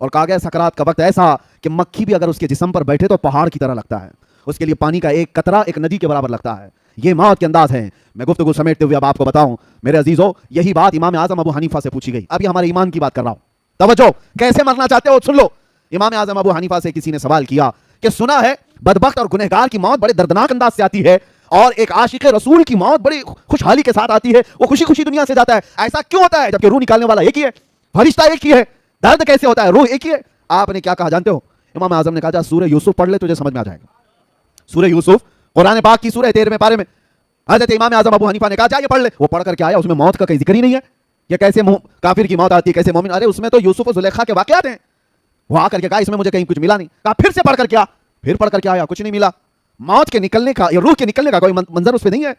اور کہا گیا سکرات کا وقت ایسا کہ مکھی بھی اگر اس کے جسم پر بیٹھے تو پہاڑ کی طرح لگتا ہے، اس کے لیے پانی کا ایک قطرہ ایک ندی کے برابر لگتا ہے. یہ موت کے انداز ہیں. میں گفتگو سمیٹتے ہوئے اب آپ کو بتاؤں میرے عزیزو، یہی بات امام اعظم ابو حنیفہ سے پوچھی گئی. اب یہ ہمارے ایمان کی بات کر رہا ہوں، توجہ، کیسے مرنا چاہتے ہو سن لو. امام اعظم ابو حنیفہ سے کسی نے سوال کیا کہ سنا ہے بدبخت اور گنہگار کی موت بڑے دردناک انداز سے آتی ہے اور ایک عاشق رسول کی موت بڑی خوشحالی کے ساتھ آتی ہے، وہ خوشی خوشی دنیا سے جاتا ہے، ایسا کیوں ہوتا ہے جبکہ روح نکالنے والا ایک ہی ہے، فرشتہ ایک ہی ہے، درد کیسے ہوتا ہے، روح ایک ہی ہے؟ آپ نے کیا کہا جانتے ہو؟ امام اعظم نے کہا جا سورہ یوسف پڑھ لے تجھے سمجھ میں آ جائے گا. سورہ یوسف قرآن پاک کی سورہ 13ویں پارے میں حضرت امام اعظم ابو حنیفہ نے کہا جا یہ پڑھ لے. وہ پڑھ کر کے آیا، اس میں موت کا کوئی ذکر ہی نہیں ہے. یہ کیسے کافر کی موت آتی ہے، کیسے مومن؟ ارے اس میں تو یوسف و زلیخا کے واقعات ہیں. وہ آ کر کے کہا اس میں مجھے کہیں کچھ ملا نہیں. کہا پھر سے پڑھ کر کے آ. پھر پڑھ کر کے آیا، کچھ نہیں ملا. موت کے نکلنے کا یا روح کے نکلنے کا کوئی منظر اس پہ نہیں ہے.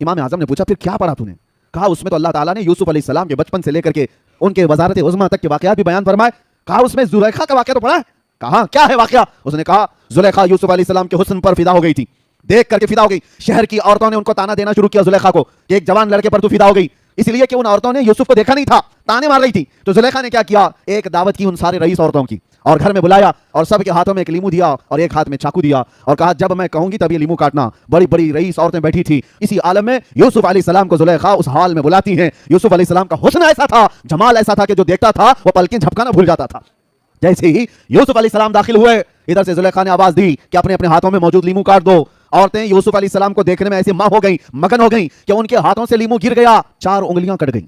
امام اعظم نے پوچھا پھر کیا پڑھا تو نے؟ کہا اس میں تو اللہ تعالیٰ نے یوسف علیہ السلام کے بچپن سے لے کر کے ان کے وزارت عظمیٰ تک کے واقعات بھی بیان فرمائے. کہا اس میں زلیخا کا واقعہ تو پڑھا ہے؟ کہا کیا ہے واقعہ؟ اس نے کہا زلیخا یوسف علیہ السلام کے حسن پر فدا ہو گئی تھی، دیکھ کر کے فدا ہو گئی. شہر کی عورتوں نے ان کو تانا دینا شروع کیا زلیخا کو کہ ایک جوان لڑکے پر تو فدا ہو گئی، اس لیے کہ ان عورتوں نے یوسف کو دیکھا نہیں تھا، تانے مار رہی تھی. تو زلیخا نے کیا کیا؟ ایک دعوت کی ان سارے رئیس عورتوں کی اور گھر میں بلایا اور سب کے ہاتھوں میں ایک لیمو دیا اور ایک ہاتھ میں چاقو دیا اور کہا جب میں کہوں گی تب یہ لیمو کاٹنا. بڑی بڑی رئیس عورتیں بیٹھی تھی. اسی عالم میں یوسف علیہ السلام کو زلیخا اس حال میں بلاتی ہیں. یوسف علیہ السلام کا حسن ایسا تھا، جمال ایسا تھا کہ جو دیکھتا تھا وہ پلکیں جھپکانا بھول جاتا تھا. جیسے ہی یوسف علیہ السلام داخل ہوئے، ادھر سے زلیخا نے آواز دی کہ اپنے اپنے ہاتھوں میں موجود لیمو کاٹ دو. عورتیں یوسف علیہ السلام کو دیکھنے میں ایسی ماں ہو گئیں، مگن ہو گئیں کہ ان کے ہاتھوں سے لیمو گر گیا، 4 انگلیاں کٹ گئیں.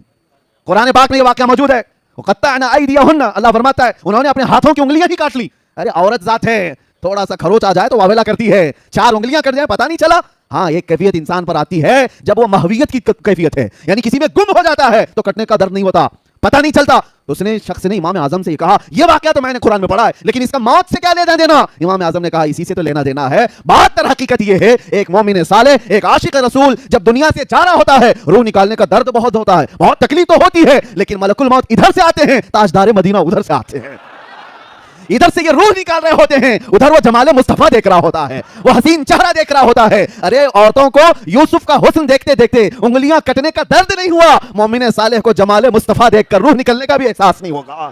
قرآن پاک میں یہ واقعہ موجود ہے. وَقَطَّعْنَا أَيْدِيَهُنَّ، اللہ فرماتا ہے انہوں نے اپنے ہاتھوں کی انگلیاں ہی کاٹ لی. ارے عورت ذات ہے، تھوڑا سا کھروچ آ جائے تو واویلا کرتی ہے، 4 انگلیاں کٹ جائیں پتہ نہیں چلا. ہاں ایک کیفیت انسان پر آتی ہے جب وہ محویت کی کیفیت ہے، یعنی کسی میں گم ہو جاتا ہے تو کٹنے کا درد نہیں ہوتا، پتہ نہیں چلتا. تو اس نے شخص نے امام اعظم سے یہ کہا یہ واقعہ تو میں نے قرآن میں پڑھا ہے لیکن اس کا موت سے کیا لینا دینا؟ امام اعظم نے کہا اسی سے تو لینا دینا ہے. بات در حقیقت یہ ہے ایک مومن صالح، ایک عاشق رسول جب دنیا سے جا رہا ہوتا ہے، روح نکالنے کا درد بہت ہوتا ہے، بہت تکلیف تو ہوتی ہے، لیکن ملک الموت ادھر سے آتے ہیں، تاجدار مدینہ ادھر سے آتے ہیں. ادھر سے یہ روح نکال رہے ہوتے ہیں، ادھر وہ جمال مصطفیٰ دیکھ رہا ہوتا ہے، وہ حسین چہرہ دیکھ رہا ہوتا ہے. ارے عورتوں کو یوسف کا حسن دیکھتے دیکھتے انگلیاں کٹنے کا درد نہیں ہوا، مومن صالح کو جمال مصطفیٰ دیکھ کر روح نکلنے کا بھی احساس نہیں ہوگا.